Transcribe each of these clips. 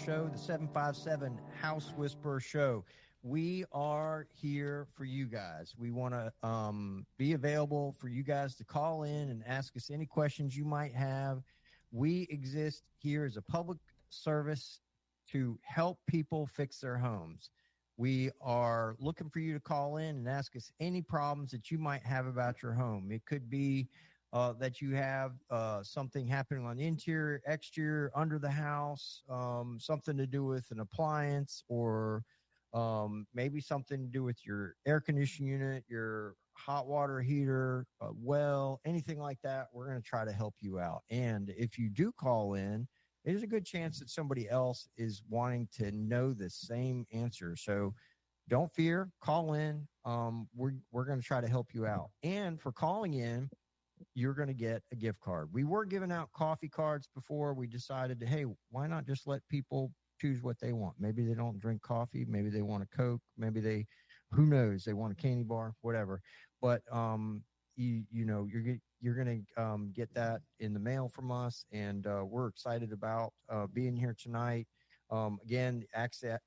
show, the 757 House Whisperer Show. We are here for you guys. We want to be available for you guys to call in and ask us any questions you might have. We exist here as a public service to help people fix their homes. We are looking for you to call in and ask us any problems that you might have about your home. It could be that you have something happening on the interior, exterior, under the house, something to do with an appliance, or maybe something to do with your air conditioning unit, your hot water heater, well, anything like that. We're going to try to help you out. And if you do call in, there's a good chance that somebody else is wanting to know the same answer. So don't fear, call in. We're going to try to help you out. And for calling in, you're going to get a gift card. We were giving out coffee cards before. We decided to, hey, why not just let people choose what they want? Maybe they don't drink coffee. Maybe they want a Coke. Maybe who knows? They want a candy bar, whatever. But, you're going to get that in the mail from us. And we're excited about being here tonight. Again, Ask the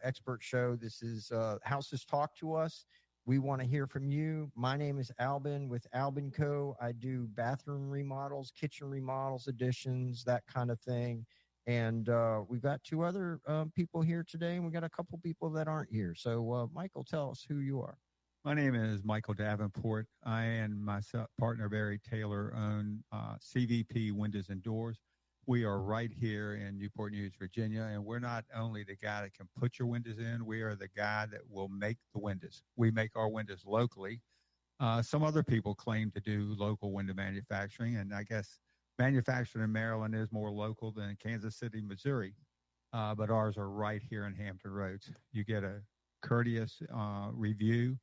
Expert Show. This is Houses Talk to Us. We want to hear from you. My name is Albin with Albin Co. I do bathroom remodels, kitchen remodels, additions, that kind of thing. And we've got two other people here today, and we got a couple people that aren't here. So, Michael, tell us who you are. My name is Michael Davenport. I and my partner, Barry Taylor, own CVP Windows and Doors. We are right here in Newport News, Virginia, and we're not only the guy that can put your windows in, we are the guy that will make the windows. We make our windows locally. Some other people claim to do local window manufacturing, and I guess manufacturing in Maryland is more local than Kansas City, Missouri, but ours are right here in Hampton Roads. You get a courteous review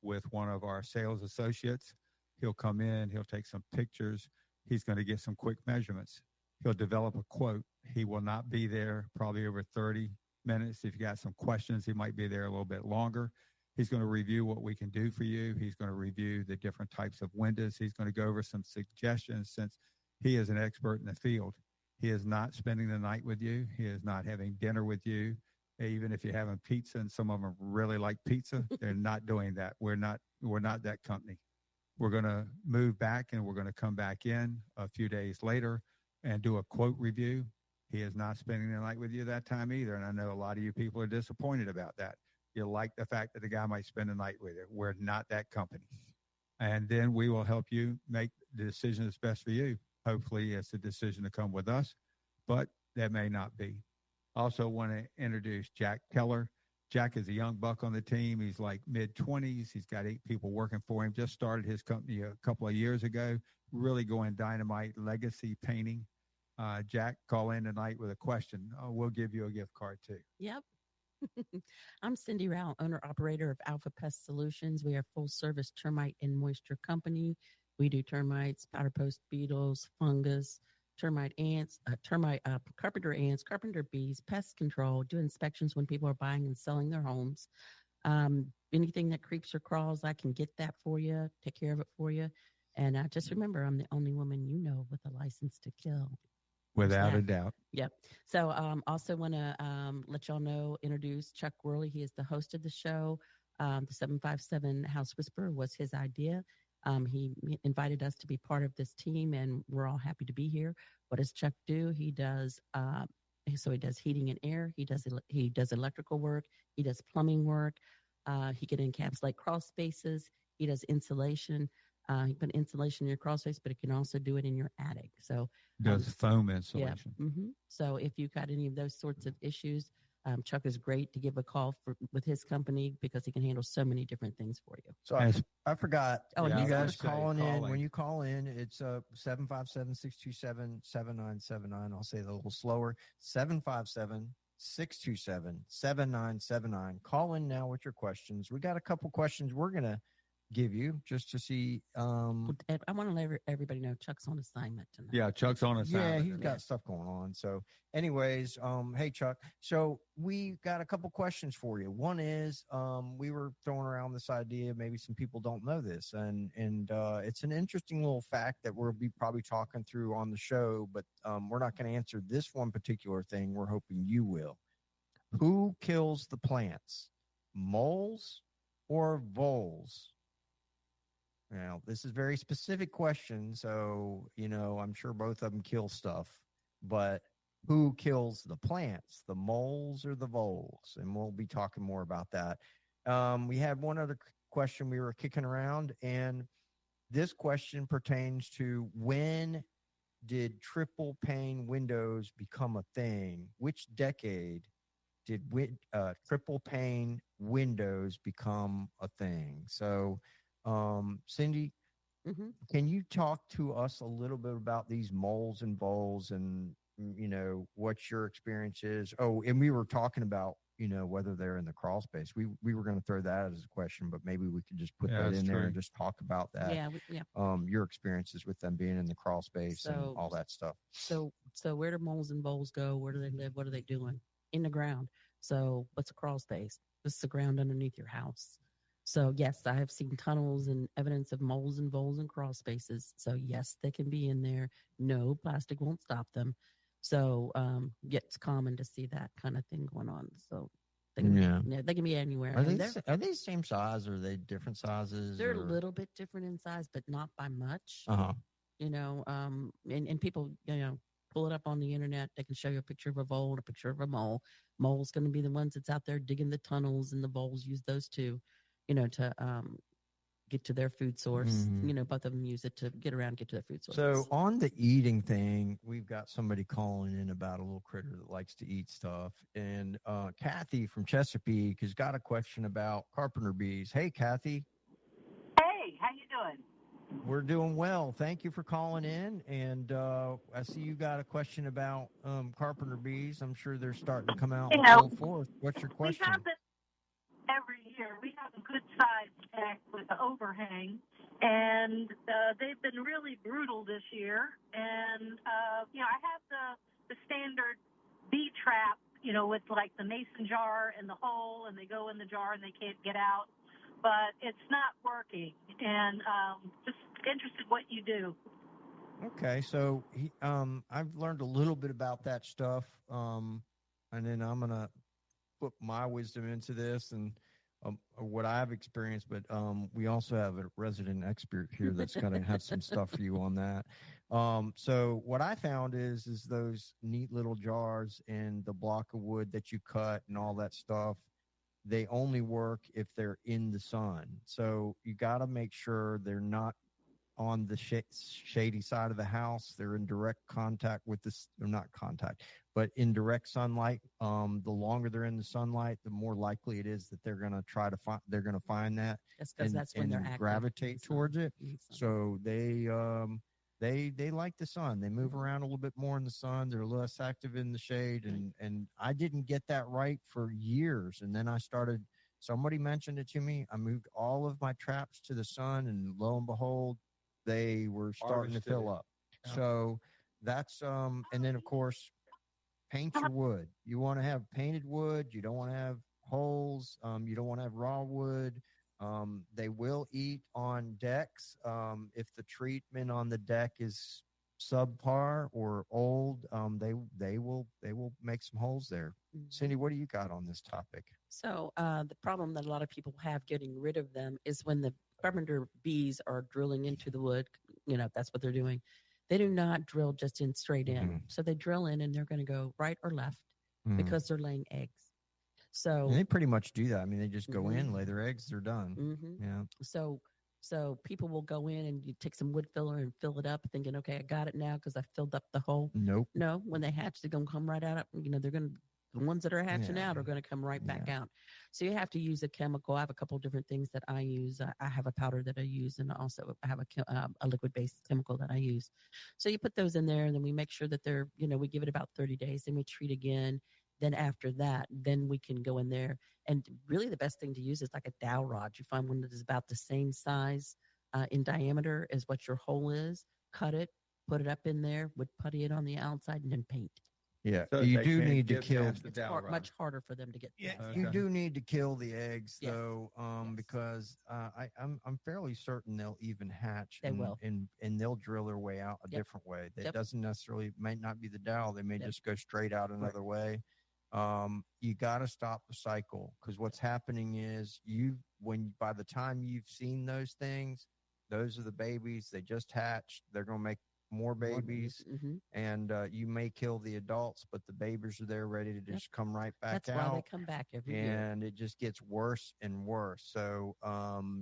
with one of our sales associates. He'll come in, he'll take some pictures, he's going to get some quick measurements. He'll develop a quote. He will not be there probably over 30 minutes. If you got some questions, he might be there a little bit longer. He's going to review what we can do for you. He's going to review the different types of windows. He's going to go over some suggestions since he is an expert in the field. He is not spending the night with you. He is not having dinner with you. Even if you're having pizza, and some of them really like pizza, they're not doing that. We're not that company. We're going to move back, and we're going to come back in a few days later and do a quote review. He is not spending the night with you that time either. And I know a lot of you people are disappointed about that. You like the fact that the guy might spend the night with you. We're not that company. And then we will help you make the decision that's best for you. Hopefully it's a decision to come with us, but that may not be. Also want to introduce Jack Keller. Jack is a young buck on the team. He's like mid-20s. He's got 8 people working for him. Just started his company a couple of years ago, really going dynamite, legacy painting. Jack, call in tonight with a question. We'll give you a gift card too. Yep. I'm Cindy Rao, owner-operator of Alpha Pest Solutions. We are a full-service termite and moisture company. We do termites, powder post beetles, fungus, termite ants, carpenter ants, carpenter bees, pest control, do inspections when people are buying and selling their homes. Anything that creeps or crawls, I can get that for you, take care of it for you. And just remember, I'm the only woman you know with a license to kill. Without a doubt. Yep. So also want to let y'all know, introduce Chuck Worley. He is the host of the show. The 757 House Whisperer was his idea. He invited us to be part of this team, and we're all happy to be here. What does Chuck do? He does he does heating and air. He does electrical work. He does plumbing work. He can encapsulate crawl spaces. He does insulation. He put insulation in your crawl space, but it can also do it in your attic. So does foam insulation. Yeah. Mm-hmm. So if you've got any of those sorts of issues, Chuck is great to give a call with his company because he can handle so many different things for you. So I forgot. Oh, you guys calling in. When you call in, it's 757-627-7979. I'll say it a little slower. 757-627-7979. Call in now with your questions. We got a couple questions we're going to give you just to see. I want to let everybody know Chuck's on assignment tonight. Yeah, Chuck's on Yeah, assignment. he's got stuff going on. So, anyways, hey Chuck. So we got a couple questions for you. One is, we were throwing around this idea. Maybe some people don't know this, and it's an interesting little fact that we'll be probably talking through on the show. But we're not going to answer this one particular thing. We're hoping you will. Who kills the plants, moles or voles? Now, this is a very specific question, so, I'm sure both of them kill stuff, but who kills the plants, the moles or the voles? And we'll be talking more about that. We had one other question we were kicking around, and this question pertains to when did triple pane windows become a thing? Which decade did triple pane windows become a thing? So, Cindy, can you talk to us a little bit about these moles and voles and, what your experience is? Oh, and we were talking about, whether they're in the crawl space. We were going to throw that as a question, but maybe we could just put that in there and just talk about that. Yeah. Your experiences with them being in the crawl space and all that stuff. So where do moles and voles go? Where do they live? What are they doing? In the ground. So what's a crawl space? This is the ground underneath your house. So yes, I have seen tunnels and evidence of moles and voles and crawl spaces. So yes, they can be in there. No, plastic won't stop them. So it's common to see that kind of thing going on. So they can be anywhere. Are they same size or are they different sizes? They're a little bit different in size, but not by much. Uh-huh. And people, pull it up on the internet. They can show you a picture of a vole and a picture of a mole. Mole's going to be the ones that's out there digging the tunnels, and the voles use those to get to their food source. Both of them use it to get to their food source. So on the eating thing, we've got somebody calling in about a little critter that likes to eat stuff. And Kathy from Chesapeake has got a question about carpenter bees. Hey, Kathy. Hey, how you doing? We're doing well. Thank you for calling in. And I see you got a question about carpenter bees. I'm sure they're starting to come out full force. What's your question? Every year we have a good size stack with the overhang, and they've been really brutal this year. And I have the standard bee trap, with like the mason jar and the hole, and they go in the jar and they can't get out. But it's not working, and just interested what you do. Okay, so I've learned a little bit about that stuff, and then I'm gonna put my wisdom into this and what I've experienced, but we also have a resident expert here that's going to have some stuff for you on that. So what I found is those neat little jars and the block of wood that you cut and all that stuff, they only work if they're in the sun. So you got to make sure they're not on the shady side of the house. They're in direct contact with this, or not contact, but in direct sunlight. The longer they're in the sunlight, the more likely it is that they're going to try to find. They're going to find that, that's when they're active, gravitate towards it. So they like the sun. They move around a little bit more in the sun. They're less active in the shade, and I didn't get that right for years. And then I started. Somebody mentioned it to me. I moved all of my traps to the sun, and lo and behold, they were starting to fill up. Yeah. So that's and then of course, paint your wood. You want to have painted wood. You don't want to have holes. You don't want to have raw wood. They will eat on decks. If the treatment on the deck is subpar or old, they will make some holes there. Mm-hmm. Cindy, what do you got on this topic? So the problem that a lot of people have getting rid of them is when the carpenter bees are drilling into the wood, that's what they're doing. They do not drill just in straight in. Mm-hmm. So they drill in and they're going to go right or left because they're laying eggs. So and they pretty much do that. I mean, they just go in, lay their eggs, they're done. Mm-hmm. Yeah. So people will go in and you take some wood filler and fill it up thinking, okay, I got it now because I filled up the hole. Nope. No, when they hatch, they're going to come right out. The ones that are hatching out are going to come right back out. So you have to use a chemical. I have a couple of different things that I use. I have a powder that I use, and also I have a liquid-based chemical that I use. So you put those in there, and then we make sure that they're, we give it about 30 days, then we treat again. Then after that, then we can go in there. And really the best thing to use is like a dowel rod. You find one that is about the same size in diameter as what your hole is. Cut it, put it up in there, would putty it on the outside, and then paint. Yeah, So you they do can't need to get kill. past the dowel rod. Much harder for them to get. Yeah, past. you Okay. do need to kill the eggs Yes. though, Yes. because I'm fairly certain they'll even hatch. They will. and they'll drill their way out a Yep. different way. That Yep. doesn't necessarily might not be the dowel. They may Yep. just go straight out another way. You got to stop the cycle, because what's happening is by the time you've seen those things, those are the babies. They just hatched. They're going to make more babies, Mm-hmm. and you may kill the adults, but the babies are there ready to just come right back That's out. why they come back every year. And it just gets worse and worse. So,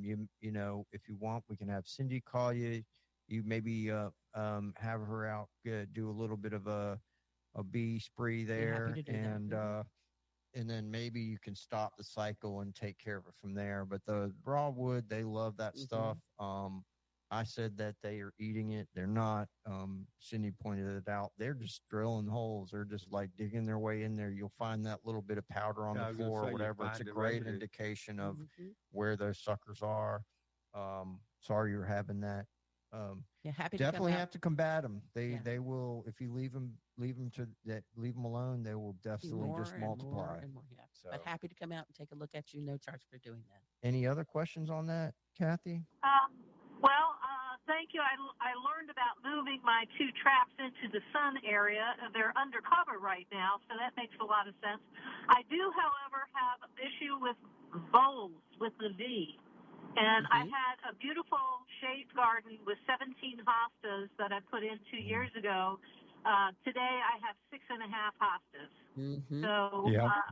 you know, if you want, we can have Cindy call you. You maybe have her out, do a little bit of a bee spree there, happy to do that. and then maybe you can stop the cycle and take care of it from there. But the raw wood, they love that stuff. I said that they are eating it. They're not. Cindy pointed it out. They're just drilling holes. They're just like digging their way in there. You'll find that little bit of powder on the floor or whatever. It's a great indication of where those suckers are. Sorry you're having that. Happy Definitely to have to combat them. They will, if you leave them alone, they will definitely just multiply. And more, yeah. So, but happy to come out and take a look at you. No charge for doing that. any other questions on that, Kathy? Thank you. I learned about moving my 2 traps into the sun area. They're undercover right now, so that makes a lot of sense. I do, however, have an issue with voles with the V. And I had a beautiful shade garden with 17 hostas that I put in 2 years ago. Today I have 6.5 hostas. So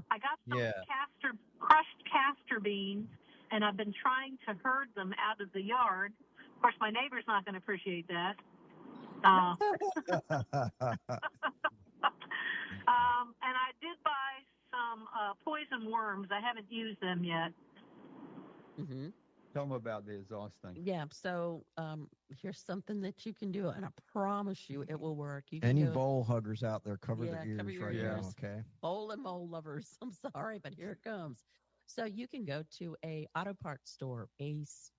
I got some crushed castor beans, and I've been trying to herd them out of the yard. Of course, my neighbor's not going to appreciate that. And I did buy some poison worms. I haven't used them yet. Tell them about the exhaust thing. Yeah. So here's something that you can do, and I promise you it will work. Any vole huggers out there, cover their ears cover your right ears. now, okay? Vole and mole lovers. I'm sorry, but here it comes. So you can go to a auto parts store, Ace.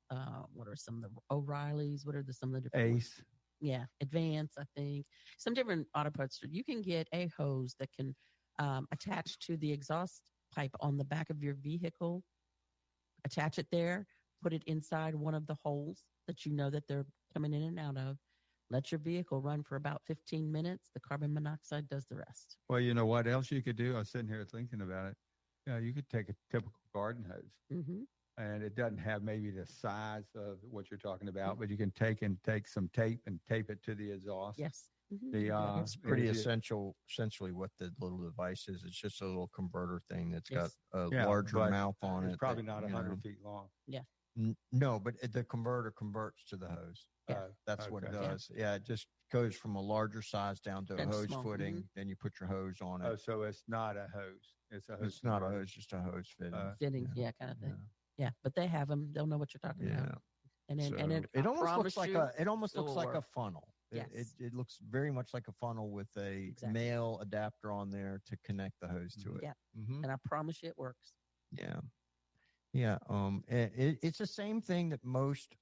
What are some of the O'Reillys? What are some of the different Ace? ones? Yeah, Advance, I think. Some different auto parts stores. You can get a hose that can attach to the exhaust pipe on the back of your vehicle. Attach it there. Put it inside one of the holes that you know that they're coming in and out of. Let your vehicle run for about 15 minutes. The carbon monoxide does the rest. Well, you know what else you could do? I was sitting here thinking about it. You could take a typical garden hose, and it doesn't have maybe the size of what you're talking about, but you can take some tape and tape it to the exhaust. Yes. It's pretty essentially what the little device is. It's just a little converter thing that's got a larger mouth on it. It's probably not 100 feet long. Yeah. No, but the converter converts to the hose. That's what it does. Yeah, it just goes from a larger size down to a hose footing. Then you put your hose on it. Oh, so it's not a hose. It's a hose. It's not a hose, just a hose fitting. Kind of thing. Yeah, but they have them. They'll know what you're talking about. And then, so it almost looks like a funnel. Yes. It looks very much like a funnel with a male adapter on there to connect the hose to it. Yeah. And I promise you it works. Yeah. Yeah. It's the same thing that most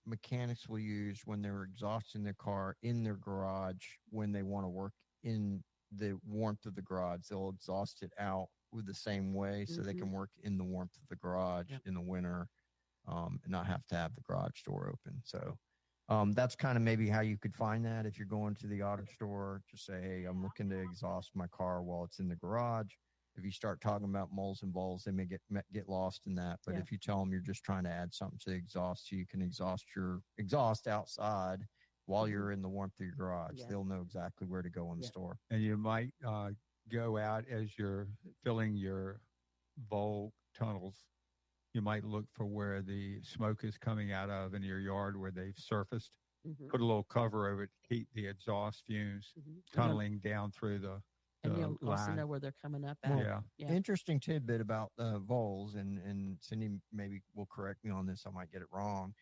mechanics will use when they're exhausting their car in their garage when they want to work in the warmth of the garage. They'll exhaust it out with the same way so they can work in the warmth of the garage in the winter and not have to have the garage door open. So that's kind of maybe how you could find that. If you're going to the auto store, just say, hey, I'm looking to exhaust my car while it's in the garage. If you start talking about moles and voles, they may get lost in that. But if you tell them you're just trying to add something to the exhaust, so you can exhaust your exhaust outside while you're in the warmth of your garage. They'll know exactly where to go in the store. And you might go out as you're filling your vole tunnels. You might look for where the smoke is coming out of in your yard where they've surfaced. Put a little cover over it to keep the exhaust fumes tunneling down through the and you'll line. Also know where they're coming up at. Interesting tidbit about voles, and Cindy maybe will correct me on this. I might get it wrong.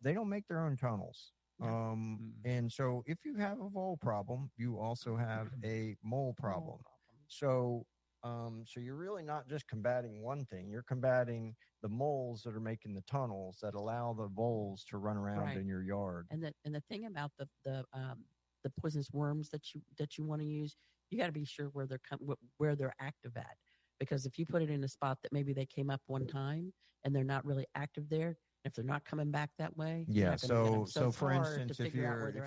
They don't make their own tunnels. And so if you have a vole problem, you also have a mole problem. So So you're really not just combating one thing. You're combating the moles that are making the tunnels that allow the voles to run around Right. in your yard. And the thing about the poisonous worms that you want to use, you got to be sure where they're active at, because if you put it in a spot that maybe they came up one time and they're not really active there, if they're not coming back that way, you're Yeah. not gonna get 'em. So it's for hard to instance, if figure out where you're they're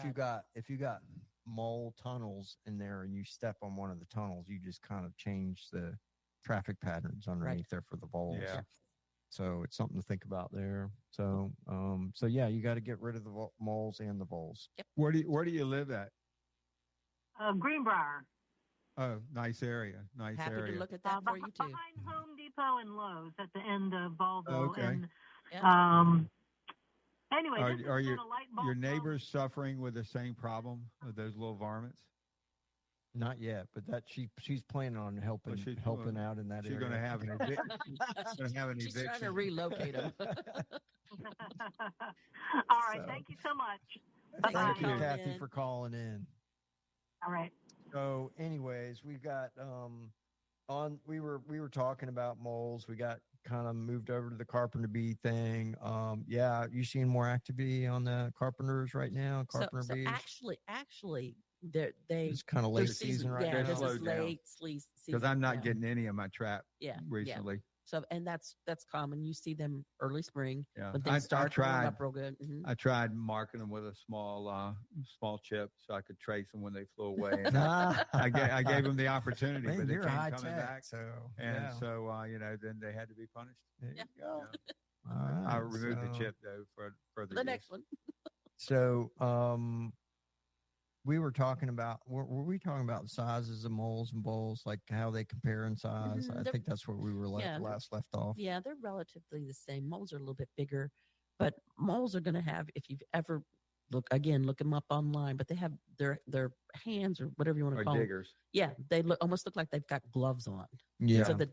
if you got mole tunnels in there and you step on one of the tunnels, you just kind of change the traffic patterns underneath there for the voles. Yeah. So it's something to think about there. So so yeah, you got to get rid of the moles and the voles. Where do you live at? Greenbrier. Oh, nice area. Nice Happy area. to look at that for you too. Behind Home Depot and Lowe's at the end of Volvo. Okay. And Yeah. anyway, this is Are not a light bulb your moment. neighbors suffering with the same problem with those little varmints? Not yet, but that she's planning on helping out in that She's area. going to have an She's trying to eviction. relocate them. All right. So- Thank you so much. Thanks Bye-bye. Thank you, calling Kathy, in. for calling in. All right. So, anyways, we've got we were talking about moles. We got kind of moved over to the Carpenter bee thing. Yeah, you seeing more activity on the Carpenters right now? Carpenter so bees. actually, they It's kind of their late season right yeah, now. this Slow is down. late season. Because I'm not yeah. getting any of my trap Yeah, recently. So, and that's common. You see them early spring Yeah. when things I start to warm tried. up real good. Mhm. I tried marking them with a small chip so I could trace them when they flew away. And Nah. I gave them the opportunity, Man, but they you're came high coming tech, back. so And yeah. so, then they had to be punished. There Yeah. you go. Yeah. All right, I removed the so- chip though for The next one. So, we were talking about, were we talking about sizes of moles and voles, like how they compare in size? Mhm, I they're- think that's where we were last left off. Yeah, they're relatively the same. Moles are a little bit bigger, but moles are going to have, if you've ever look them up online, but they have their hands or whatever you want to Or call them. diggers. Yeah, they almost look like they've got gloves on. Yeah. So that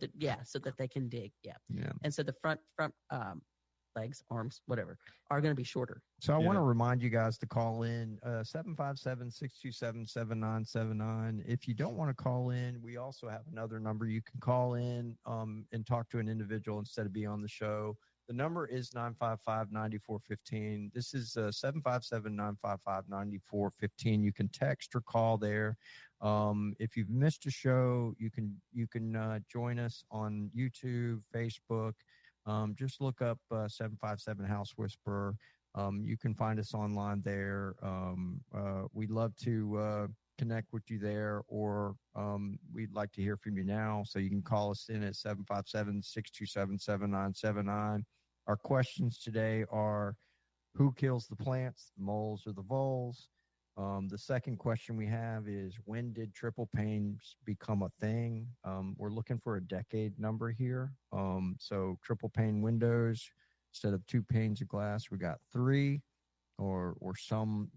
they can dig. Yeah. Yeah. And so the front legs, arms, whatever, are going to be shorter. So I want to Yeah. remind you guys to call in 757-627-7979. If you don't want to call in, we also have another number. You can call in and talk to an individual instead of be on the show. The number is 955-9415. This is 757-955-9415. You can text or call there. If you've missed a show, you can join us on YouTube, Facebook. Just look up 757 House Whisperer. You can find us online there. We'd love to connect with you there, or we'd like to hear from you now. So you can call us in at 757-627-7979. Our questions today are, who kills the plants, the moles or the voles? The second question we have is, when did triple panes become a thing? We're looking for a decade number here. So triple pane windows, instead of 2 panes of glass, we got 3, or some.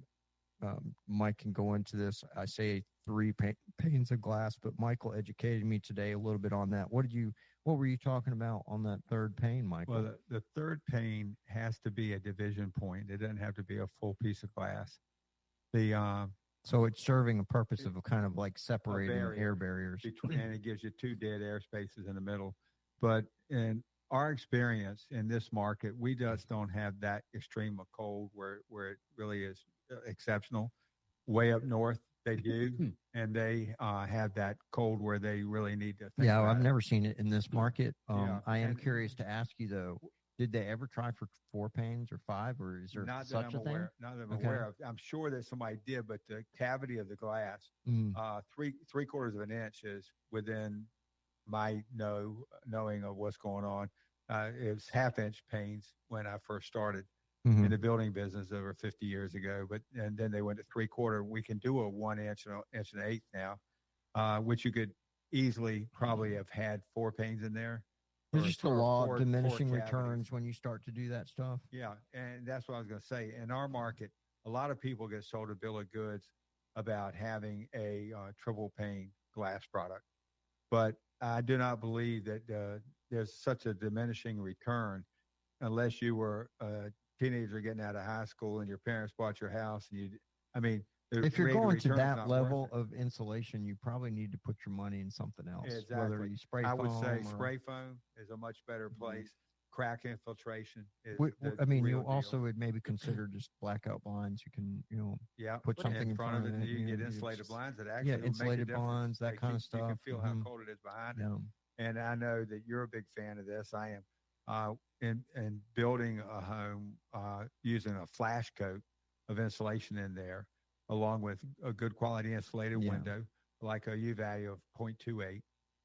Mike can go into this. I say 3 panes of glass, but Michael educated me today a little bit on that. What were you talking about on that third pane, Michael? Well, the third pane has to be a division point. It doesn't have to be a full piece of glass. So it's serving a purpose of kind of like separating air barriers between, and it gives you 2 dead air spaces in the middle. But in our experience in this market, we just don't have that extreme of cold where it really is exceptional. Way up north, they do, and they have that cold where they really need to think about I've it. never seen it in this market. Yeah, I am and- curious to ask you though, did they ever try for 4 panes or 5, or is there Not that such I'm a thing? aware. Not that I'm Okay. aware of. I'm sure that somebody did, but the cavity of the glass, Mm. 3/4 of an inch is within my knowing of what's going on. It was 1/2-inch panes when I first started Mhm. in the building business over 50 years ago, and then they went to 3/4. We can do a 1 inch and 1.1 now, which you could easily probably have had 4 panes in there. There's or just the or law four- of diminishing four cavities. returns when you start to do that stuff. Yeah, and that's what I was going to say. In our market, a lot of people get sold a bill of goods about having a triple pane glass product, but I do not believe that there's such a diminishing return unless you were a teenager getting out of high school and your parents bought your house. And The If you're rate of going to return's that not level worth of insulation, you probably need to put your money in something else. it. Whether Exactly. you spray I foam would say or, spray foam is a much better place. Crack infiltration is the I mean, real you also deal. would maybe consider just blackout blinds. You can, Yeah, put something in front of it, and you get know, insulated blinds that yeah, actually will make a insulated difference. blinds, that kind of You can stuff. feel how cold it is behind it. Yeah. And I know that you're a big fan of this. I am. In building a home using a flash coat of insulation in there, along with a good quality insulated window, like a U value of 0.28,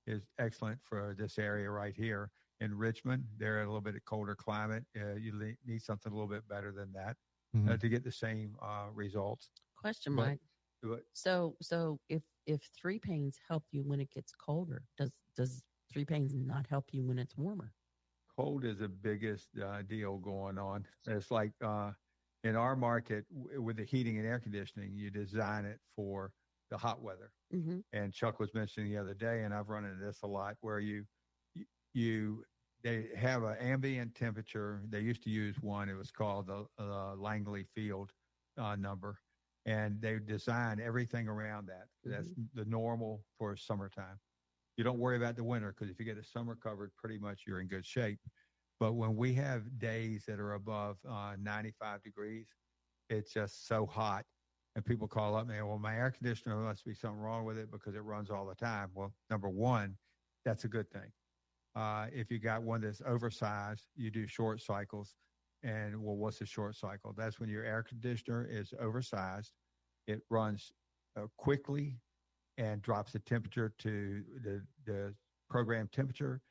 is excellent for this area right here. In Richmond, they're a little bit colder climate. You need something a little bit better than that to get the same results. Question, But- Mike. So if 3-panes help you when it gets colder, does 3-panes not help you when it's warmer? Cold is the biggest deal going on. It's like in our market with the heating and air conditioning, you design it for the hot weather. Mm-hmm. And Chuck was mentioning the other day, and I've run into this a lot, where they have an ambient temperature. They used to use one. It was called the Langley Field number, and they design everything around that. That's the normal for summertime. You don't worry about the winter, because if you get a summer covered, pretty much you're in good shape. But when we have days that are above 95 degrees, it's just so hot. And people call up and say, well, my air conditioner must be something wrong with it because it runs all the time. Well, number one, that's a good thing. If you got one that's oversized, you do short cycles. And well, what's a short cycle? That's when your air conditioner is oversized. It runs quickly and drops the temperature to the program temperature,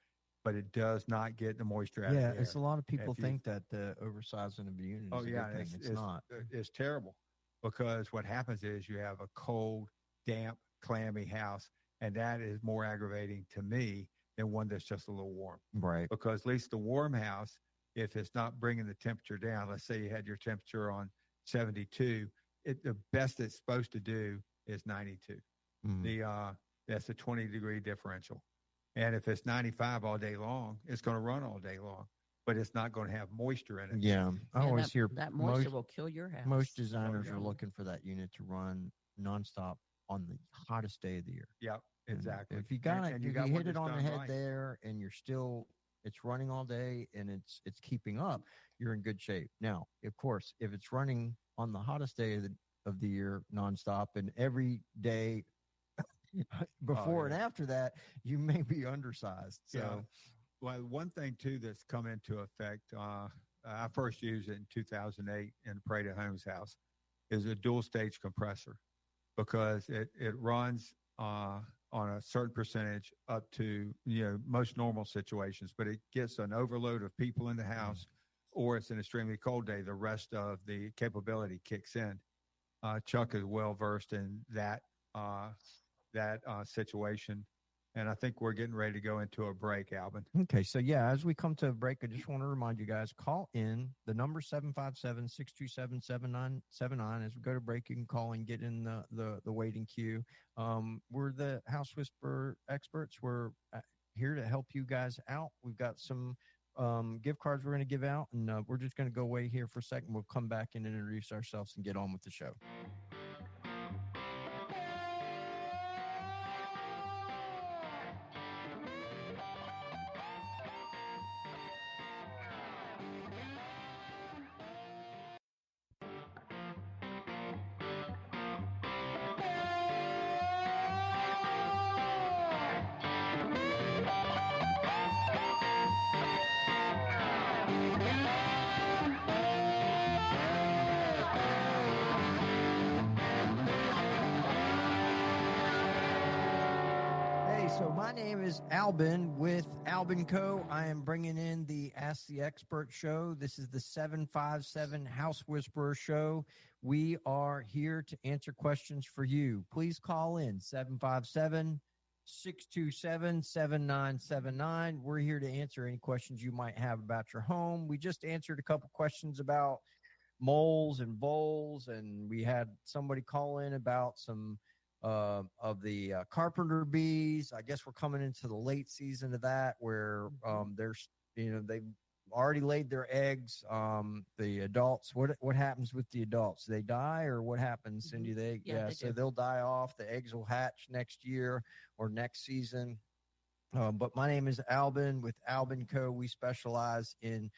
but it does not get the moisture out of the air. Yeah, it's a lot of people think that the oversizing of the unit is a good thing. It's not. It's terrible, because what happens is you have a cold, damp, clammy house, and that is more aggravating to me than one that's just a little warm. Right. Because at least the warm house, if it's not bringing the temperature down, let's say you had your temperature on 72, the best it's supposed to do is 92. That's a 20-degree differential. And if it's 95 all day long, it's going to run all day long, but it's not going to have moisture in it. Yeah. I always hear that moisture will kill your house. Most designers are looking for that unit to run nonstop on the hottest day of the year. Yep, exactly. If you hit it on the head there, and it's running all day and it's keeping up, you're in good shape. Now, of course, if it's running on the hottest day of the year nonstop, and every day before and after that, you may be undersized. So, well, one thing too that's come into effect, I first used it in 2008 in Parade Homes house, is a dual stage compressor, because it runs on a certain percentage up to most normal situations, but it gets an overload of people in the house, or it's an extremely cold day, the rest of the capability kicks in. Chuck is well versed in that situation. And I think we're getting ready to go into a break, Alvin. Okay. So, as we come to a break, I just want to remind you guys, call in. The number 757-627-7979. As we go to break, you can call and get in the waiting queue. We're the House Whisperer experts. We're here to help you guys out. We've got some gift cards we're going to give out, and we're just going to go away here for a second. We'll come back and introduce ourselves and get on with the show. So my name is Albin with Albin Co. I am bringing in the Ask the Expert show. This is the 757 House Whisperer show. We are here to answer questions for you. Please call in 757-627-7979. We're here to answer any questions you might have about your home. We just answered a couple questions about moles and voles, and we had somebody call in about some of the carpenter bees. I guess we're coming into the late season of that, where there's they've already laid their eggs. The adults, what happens with the adults? They die, or what happens, Cindy? They So do. they'll die off. The eggs will hatch next year or next season. But my name is Albin with Albin Co. We specialize in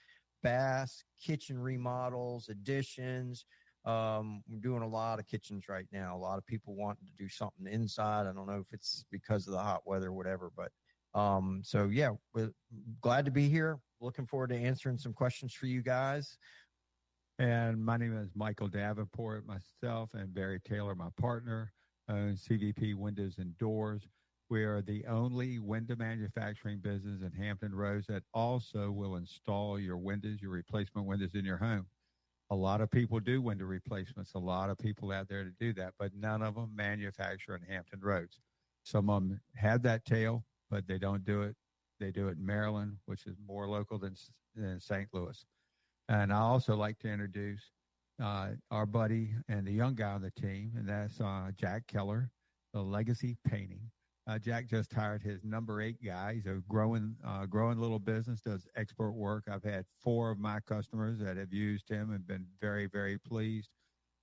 baths, kitchen remodels, additions. We're doing a lot of kitchens right now. A lot of people wanting to do something inside. I don't know if it's because of the hot weather or whatever, but so yeah, we're glad to be here. Looking forward to answering some questions for you guys. And my name is Michael Davenport, myself, and Barry Taylor, my partner, CVP Windows and Doors. We are the only window manufacturing business in Hampton Roads that also will install your windows, your replacement windows in your home. A lot of people do window replacements. A lot of people out there to do that, but none of them manufacture in Hampton Roads. Some of them have that tail, but they don't do it. They do it in Maryland, which is more local than St. Louis. And I also like to introduce our buddy and the young guy on the team, and that's Jack Keller, the Legacy Painting. Jack just hired his number 8 guy. He's a growing little business, does export work. I've had 4 of my customers that have used him and been very, very pleased.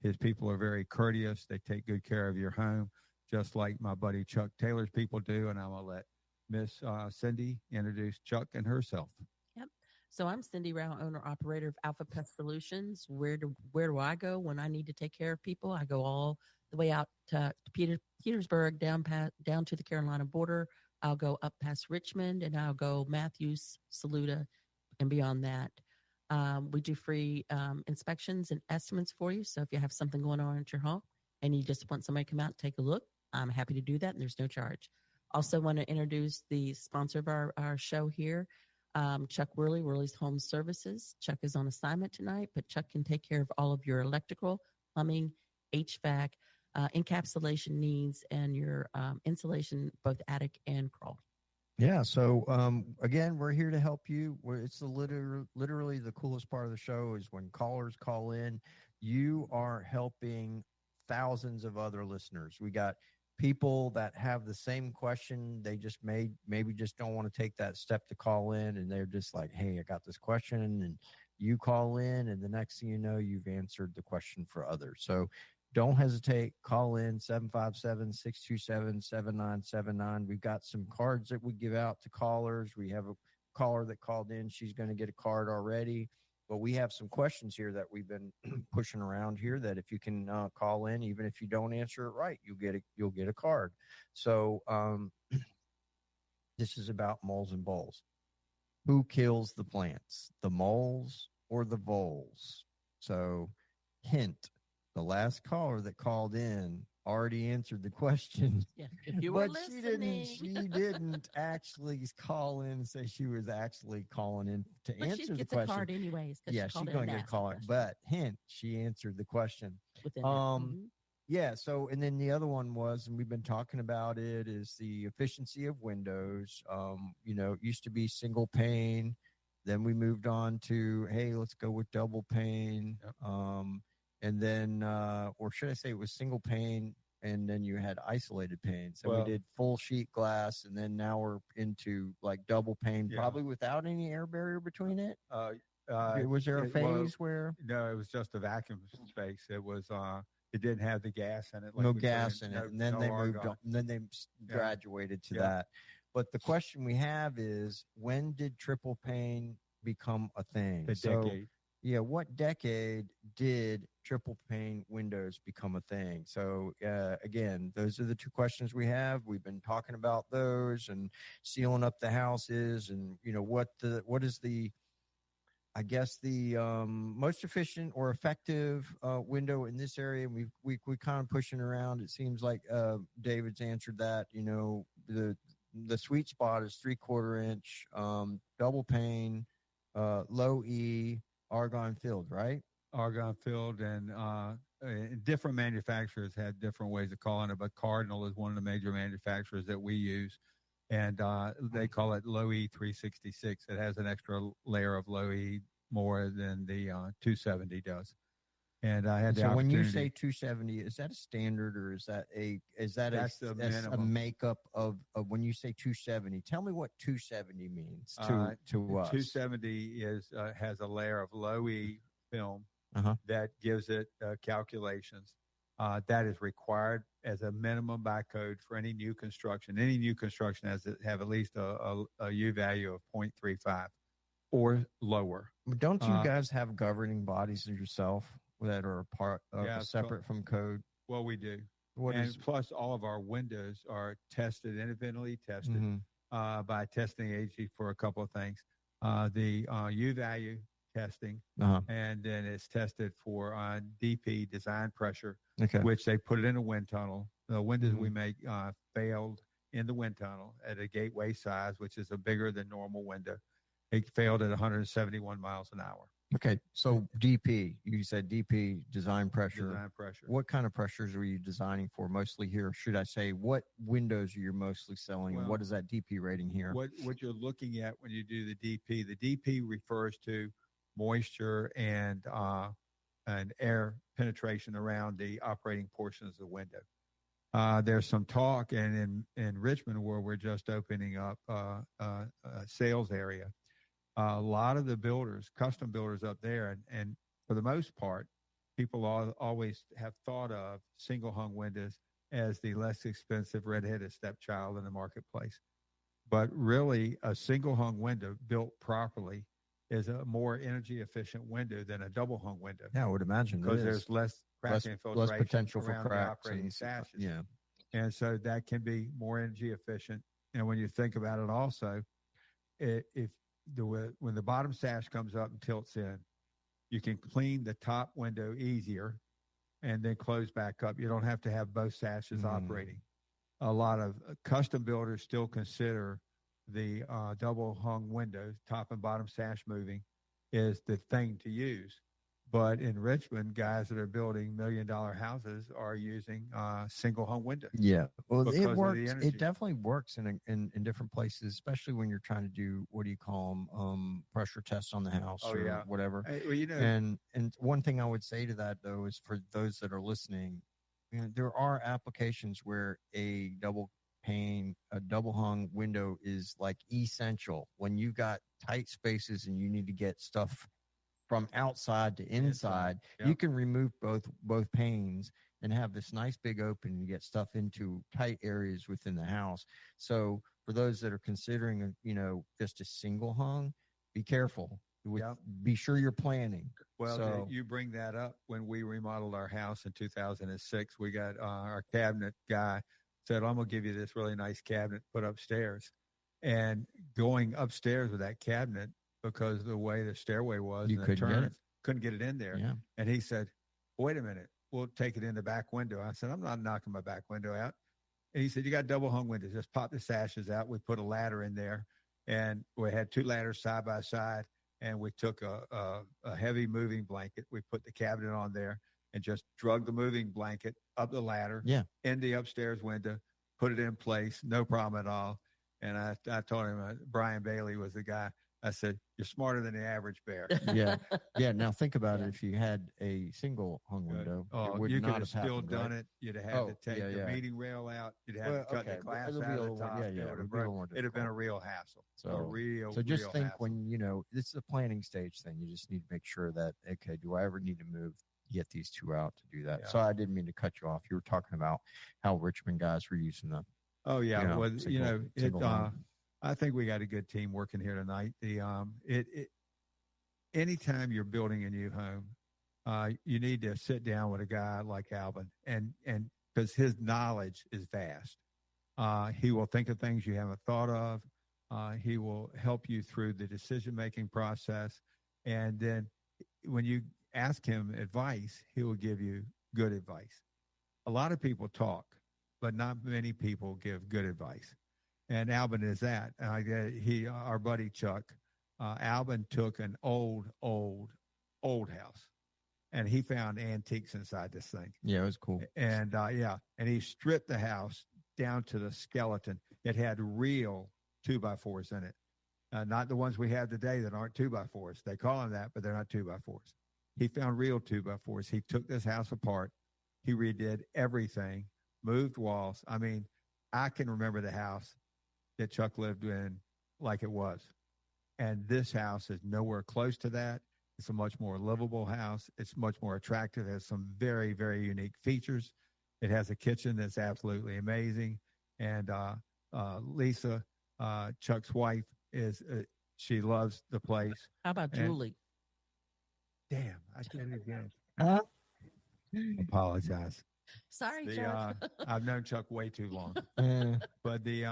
His people are very courteous. They take good care of your home, just like my buddy Chuck Taylor's people do. And I'm going to let Miss Cindy introduce Chuck and herself. Yep. So I'm Cindy Rao, owner operator of Alpha Pest Solutions. Where do I go when I need to take care of people? I go all the way out to Petersburg, down to the Carolina border. I'll go up past Richmond, and I'll go Matthews, Saluda, and beyond that. We do free inspections and estimates for you. So if you have something going on at your home and you just want somebody to come out and take a look, I'm happy to do that, and there's no charge. Also want to introduce the sponsor of our show here, Chuck Worley, Worley's Home Services. Chuck is on assignment tonight, but Chuck can take care of all of your electrical, plumbing, HVAC, encapsulation needs, and your insulation, both attic and crawl. Yeah. So again, we're here to help you. It's literally the coolest part of the show is when callers call in. You are helping thousands of other listeners. We got people that have the same question. They just maybe just don't want to take that step to call in, and they're just like, hey, I got this question, and you call in, and the next thing you know, you've answered the question for others. So don't hesitate. Call in 757-627-7979. We've got some cards that we give out to callers. We have a caller that called in. She's going to get a card already. But we have some questions here that we've been pushing around here that if you can call in, even if you don't answer it right, you'll get a card. So this is about moles and voles. Who kills the plants, the moles or the voles? So hint, the last caller that called in already answered the question. Yeah, if you were listening. She didn't actually call in and say she was actually calling in to answer the question. She gets a card anyways. Yeah, she's going to get a card. But hint, she answered the question. Yeah. So, and then the other one was, and we've been talking about it, is the efficiency of windows. It used to be single pane. Then we moved on to, hey, let's go with double pane. Yep. And then, or should I say it was single pane, and then you had isolated panes. So we did full sheet glass, and then now we're into like double pane, probably without any air barrier between it. Was there a phase where? No, it was just a vacuum space. It was, it didn't have the gas in it. Like no gas in it. And then they moved on, and then they graduated to that. But the question we have is, when did triple pane become a thing? The decade. Yeah, what decade did triple pane windows become a thing? So again, those are the 2 questions we have. We've been talking about those and sealing up the houses, and what is the, I guess, the most efficient or effective window in this area. And we kind of pushing around. It seems like David's answered that. The sweet spot is 3/4 inch, double pane, low E. Argon filled, right? Argon filled, and different manufacturers had different ways of calling it, but Cardinal is one of the major manufacturers that we use, and they call it low E 366. It has an extra layer of low E more than the 270 does. And I had the so when opportunity. you say 270, is that a standard or is that That's the a minimum. makeup of when you say 270? Tell me what 270 means to us. 270 has a layer of low E film that gives it calculations that is required as a minimum by code for any new construction. Any new construction has to have at least a U value of 0.35 or lower. Don't you guys have governing bodies yourself that are part separate from code? Well, we do. Plus, all of our windows are tested, independently tested by testing agency for a couple of things. The U value testing, and then it's tested for DP, design pressure, which they put it in a wind tunnel. The windows we make failed in the wind tunnel at a gateway size, which is a bigger than normal window. It failed at 171 miles an hour. Okay, so DP, you said DP, design pressure. Design pressure. What kind of pressures are you designing for mostly here? Should I say what windows are you mostly selling, and what is that DP rating here? What you're looking at when you do the DP refers to moisture and air penetration around the operating portions of the window. There's some talk, and in Richmond, where we're just opening up a sales area, a lot of the builders, custom builders up there, and for the most part, people always have thought of single hung windows as the less expensive redheaded stepchild in the marketplace. But really, a single hung window built properly is a more energy efficient window than a double hung window. Yeah, I would imagine, because there's less crack infiltration, less potential for cracks, operating sashes. Yeah, and so that can be more energy efficient. And when you think about it, also, when the bottom sash comes up and tilts in, you can clean the top window easier and then close back up. You don't have to have both sashes operating. A lot of custom builders still consider the double hung windows, top and bottom sash moving, is the thing to use. But in Richmond, guys that are building $1 million houses are using single hung windows. Yeah, well, it works. It definitely works in different places, especially when you're trying to do, what do you call them, pressure tests on the house whatever. And one thing I would say to that, though, is for those that are listening, there are applications where a double hung window is like essential when you got tight spaces and you need to get stuff from outside to inside. You can remove both panes and have this nice big opening to get stuff into tight areas within the house. So for those that are considering, just a single hung, be careful. Be sure you're planning. Well, you bring that up. When we remodeled our house in 2006, we got our cabinet guy said, I'm going to give you this really nice cabinet put upstairs. And going upstairs with that cabinet, because of the way the stairway was, you couldn't get it in there. Yeah. And he said, wait a minute, we'll take it in the back window. I said, I'm not knocking my back window out. And he said, you got double hung windows. Just pop the sashes out. We put a ladder in there, and we had two ladders side by side, and we took a heavy moving blanket. We put the cabinet on there and just drug the moving blanket up the ladder in the upstairs window, put it in place, no problem at all. And I told him, Brian Bailey was the guy. I said, you're smarter than the average bear. Yeah. Now think about it. If you had a single hung window, you could have still done it. You'd have had to take the meeting rail out. You'd have to cut the glass out of the top. It'd have been a real hassle. So just think hassle. When, this is a planning stage thing. You just need to make sure that, okay, do I ever need to move, get these two out to do that? Yeah. So I didn't mean to cut you off. You were talking about how Richmond guys were using them. Oh, yeah. I think we got a good team working here tonight. Anytime you're building a new home, you need to sit down with a guy like Alvin, and because his knowledge is vast. He will think of things you haven't thought of. He will help you through the decision-making process. And then when you ask him advice, he will give you good advice. A lot of people talk, but not many people give good advice. And Albin is that. Our buddy Chuck, Albin took an old house, and he found antiques inside this thing. Yeah, it was cool. And and he stripped the house down to the skeleton. It had real 2x4s in it, not the ones we have today that aren't 2x4s. They call them that, but they're not 2x4s. He found real 2x4s. He took this house apart. He redid everything, moved walls. I mean, I can remember the house that Chuck lived in like it was. And this house is nowhere close to that. It's a much more livable house. It's much more attractive. It has some very, very unique features. It has a kitchen that's absolutely amazing. And Lisa, Chuck's wife, she loves the place. How about Julie? Damn, I did it again. Huh? Apologize. Sorry, Chuck. I've known Chuck way too long. But the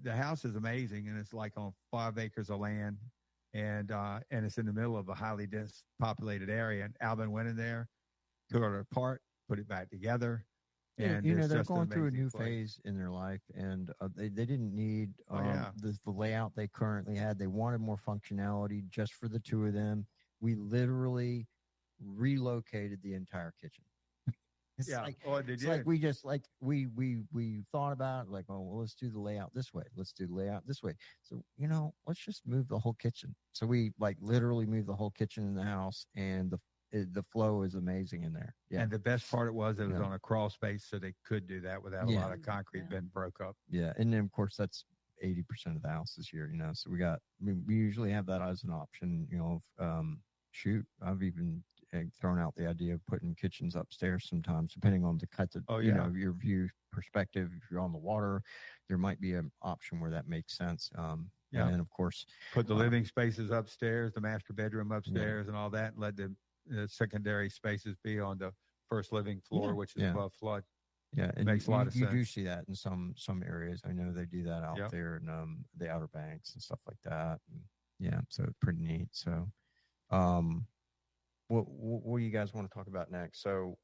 house is amazing, and it's like on 5 acres of land, and it's in the middle of a highly dense populated area. And Alvin went in there, tore it apart, put it back together. And they're going through a new phase in their life, and they didn't need the layout they currently had. They wanted more functionality just for the two of them. We literally relocated the entire kitchen. It's like we just we thought about it, like, oh, well, let's do the layout this way. Let's do the layout this way. So, let's just move the whole kitchen. So we literally moved the whole kitchen in the house, and the flow is amazing in there. Yeah. And the best part was on a crawl space, so they could do that without a lot of concrete being broke up. Yeah. And then of course that's 80% of the houses here, so we usually have that as an option, shoot, I've even thrown out the idea of putting kitchens upstairs sometimes, depending on the cut of, your view perspective. If you're on the water, there might be an option where that makes sense. And then of course, put the living spaces upstairs, the master bedroom upstairs and all that, and let the secondary spaces be on the first living floor, which is above flood. Yeah, it makes a lot of sense. You do see that in some areas. I know they do that out there in the Outer Banks and stuff like that. And, so it's pretty neat. So, what do you guys want to talk about next? So,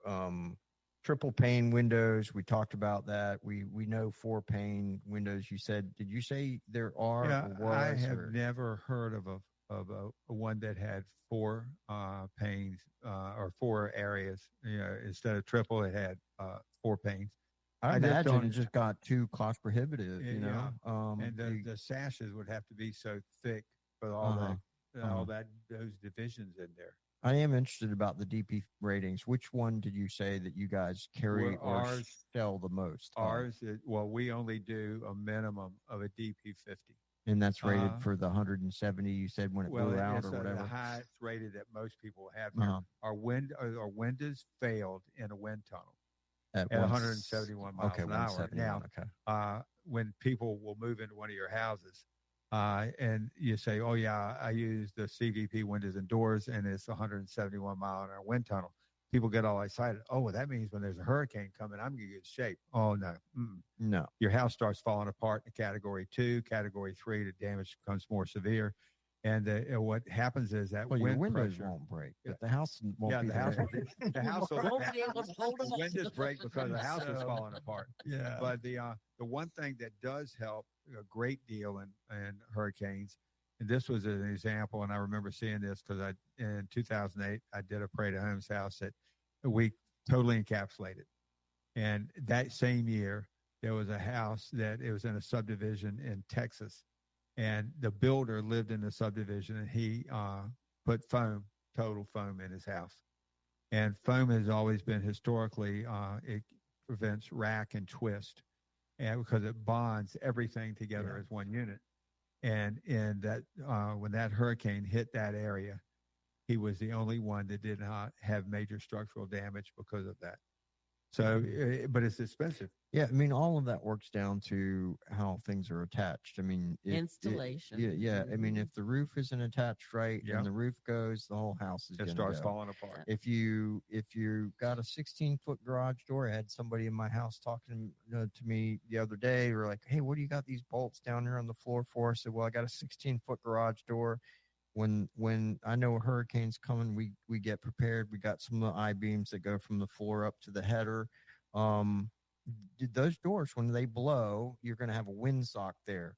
triple pane windows. We talked about that. We know 4-pane windows. Did you say there are? Yeah, I have never heard of a one that had 4 panes or 4 areas. Instead of triple, it had 4 panes. I imagine it just got too cost prohibitive. And the sashes would have to be so thick for all those divisions in there. I am interested about the DP ratings. Which one did you say that you guys carry or sell the most? Ours, we only do a minimum of a DP 50. And that's rated for the 170 you said when it blew out or whatever? The highest rated that most people have here. Our windows failed in a wind tunnel at 171 miles an hour. Now, when people will move into one of your houses, and you say, oh, yeah, I use the CVP windows and doors, and it's 171 mile an hour wind tunnel. People get all excited. Oh, well, that means when there's a hurricane coming, I'm going to get shape. Oh, no. No. Your house starts falling apart in category 2, category 3, the damage becomes more severe. And what happens is that your windows won't break, but the house won't be the house will be able to hold them. The windows break because the house is falling apart. Yeah. But the one thing that does help a great deal in hurricanes, and this was an example, and I remember seeing this because in 2008 I did a Parade of Homes house that we totally encapsulated, and that same year there was a house that it was in a subdivision in Texas. And the builder lived in the subdivision, and he put total foam in his house. And foam has always been historically, it prevents rack and twist, and because it bonds everything together as one unit. And in that, when that hurricane hit that area, he was the only one that did not have major structural damage because of that. So, but it's expensive. Yeah, I mean, all of that works down to how things are attached. I mean, installation. I mean, if the roof isn't attached right and the roof goes, the whole house is going to starts falling apart. If you got a 16-foot garage door, I had somebody in my house talking to me the other day. We're like, "Hey, what do you got these bolts down here on the floor for?" I said, "Well, I got a 16-foot garage door. When I know a hurricane's coming, we get prepared. We got some of the I-beams that go from the floor up to the header. Those doors, when they blow, you're going to have a windsock there.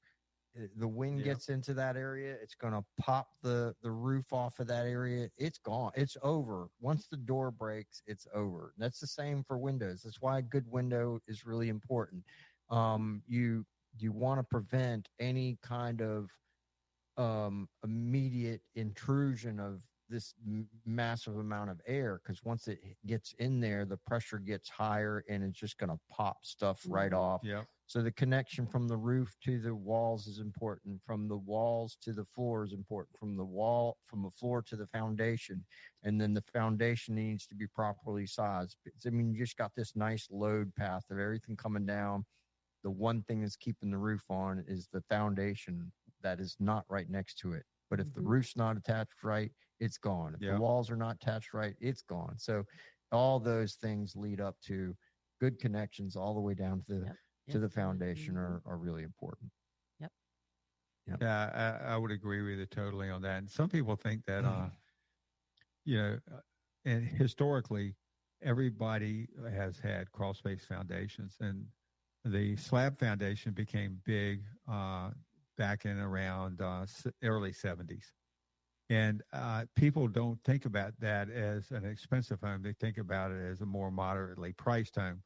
The wind gets into that area, it's going to pop the roof off of that area. It's gone. It's over. Once the door breaks, it's over. That's the same for windows. That's why a good window is really important. You want to prevent any kind of immediate intrusion of this massive amount of air, because once it gets in there, the pressure gets higher and it's just going to pop stuff right off. Yeah. So the connection from the roof to the walls is important. From the walls to the floor is important. From the floor to the foundation, and then the foundation needs to be properly sized. I mean, you just got this nice load path of everything coming down. The one thing that's keeping the roof on is the foundation that is not right next to it. But if the roof's not attached right, it's gone. If the walls are not attached right, it's gone. So all those things lead up to good connections all the way down to the foundation are really important. Yep. Yeah, I would agree with you totally on that. And some people think that, and historically, everybody has had crawl space foundations, and the slab foundation became big back in around early 70s. And people don't think about that as an expensive home. They think about it as a more moderately priced home.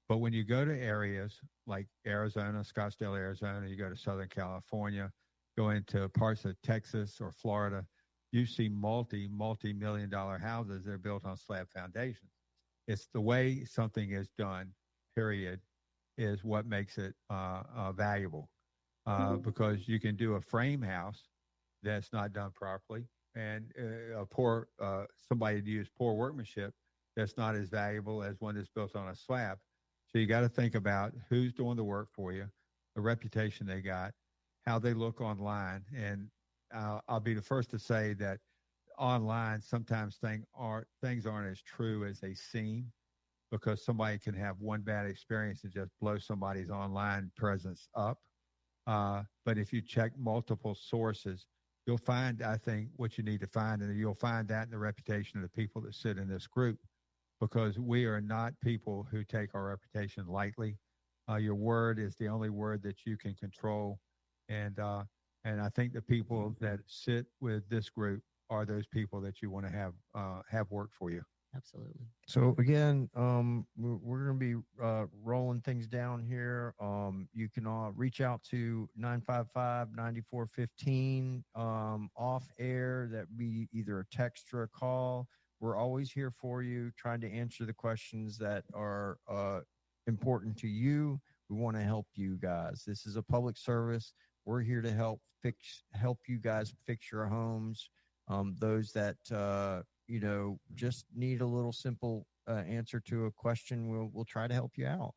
But when you go to areas like Arizona, Scottsdale, Arizona, you go to Southern California, go into parts of Texas or Florida, you see multi-million dollar houses that are built on slab foundations. It's the way something is done, period, is what makes it valuable. Because you can do a frame house that's not done properly, and somebody to use poor workmanship that's not as valuable as one that's built on a slab. So you got to think about who's doing the work for you, the reputation they got, how they look online. And I'll be the first to say that online sometimes things aren't as true as they seem, because somebody can have one bad experience and just blow somebody's online presence up. But if you check multiple sources, you'll find, I think, what you need to find, and you'll find that in the reputation of the people that sit in this group, because we are not people who take our reputation lightly. Your word is the only word that you can control. And I think the people that sit with this group are those people that you want to have work for you. Absolutely. So again, we're going to be rolling things down here. You can reach out to 955-9415 off air. That be either a text or a call. We're always here for you, trying to answer the questions that are important to you. We want to help you guys. This is a public service. We're here to help you guys fix your homes. Those that just need a little simple answer to a question, we'll try to help you out.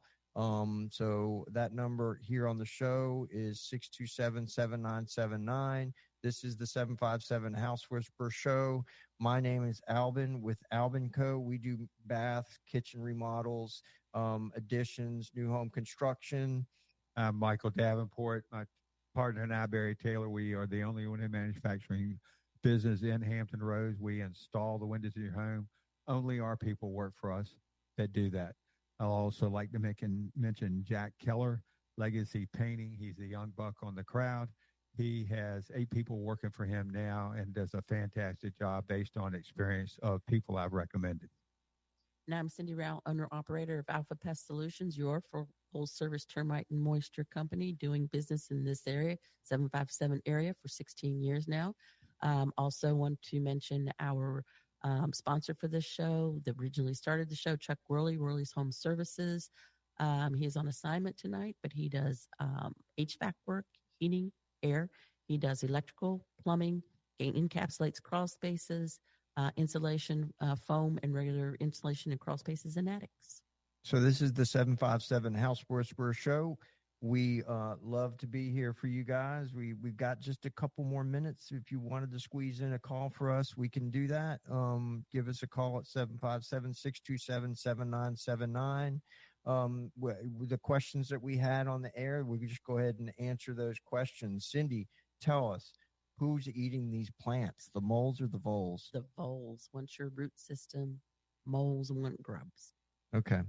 So that number here on the show is 627-7979. This is the 757 House Whisperer Show. My name is Albin with Albin Co. We do bath, kitchen remodels, additions, new home construction. I'm Michael Davenport. My partner and I, Barry Taylor, we are the only one in manufacturing business in Hampton Roads. We install the windows in your home. Only our people work for us that do that. I'll also like to mention Jack Keller, Legacy Painting. He's a young buck on the crowd. He has 8 people working for him now and does a fantastic job based on experience of people I've recommended. Now I'm Cindy Rao, owner-operator of Alpha Pest Solutions, your full-service termite and moisture company, doing business in this area, 757 area, for 16 years now. Also want to mention our sponsor for this show that originally started the show, Chuck Worley, Worley's Home Services. He is on assignment tonight, but he does HVAC work, heating, air. He does electrical, plumbing, encapsulates crawl spaces, insulation, foam, and regular insulation in crawl spaces and attics. So this is the 757 House Whisperer Show. We love to be here for you guys. We've got just a couple more minutes. If you wanted to squeeze in a call for us, we can do that. Give us a call at 757-627-7979. The questions that we had on the air, we can just go ahead and answer those questions. Cindy, tell us, who's eating these plants, the moles or the voles? The voles. Once your root system, moles want grubs. Okay.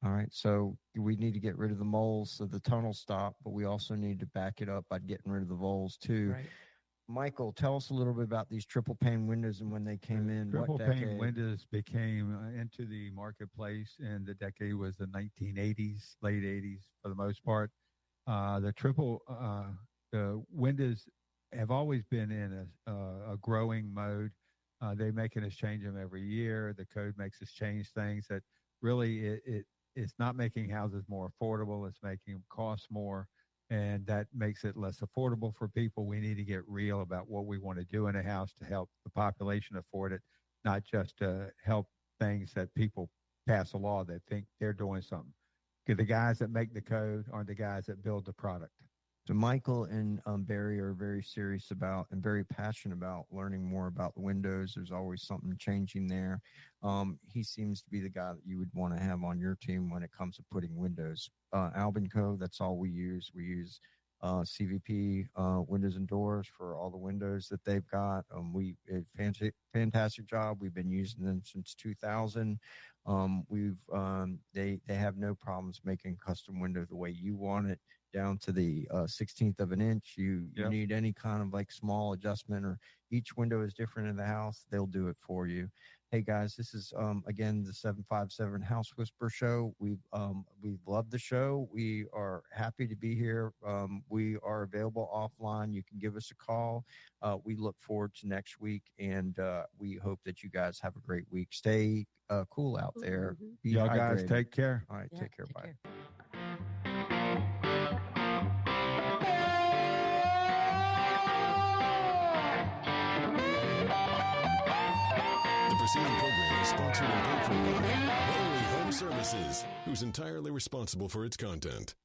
All right. So we need to get rid of the moles so the tunnel stop, but we also need to back it up by getting rid of the voles too. Right. Michael, tell us a little bit about these triple pane windows and when they came in. Triple pane windows became into the marketplace, and the decade was the 1980s, late 80s for the most part. The windows have always been in a growing mode. They're making us change them every year. The code makes us change things that really it's not making houses more affordable. It's making them cost more, and that makes it less affordable for people. We need to get real about what we want to do in a house to help the population afford it, not just to help things that people pass a law that think they're doing something. Because the guys that make the code aren't the guys that build the product. So Michael and Barry are very serious about and very passionate about learning more about the windows. There's always something changing there. He seems to be the guy that you would want to have on your team when it comes to putting windows. Albinco, that's all we use. We use CVP windows and doors for all the windows that they've got. Fantastic job. We've been using them since 2000. They have no problems making custom window the way you want it, down to the 16th of an inch. You need any kind of like small adjustment, or each window is different in the house, they'll do it for you. Hey guys, this is again the 757 House Whisper Show. We've loved the show. We are happy to be here. We are available offline. You can give us a call. We look forward to next week, and we hope that you guys have a great week. Stay cool out there. Be Y'all hydrated. Guys, take care. All right, take care. Bye. The preceding program is sponsored and paid for by Worley Home Services, who's entirely responsible for its content.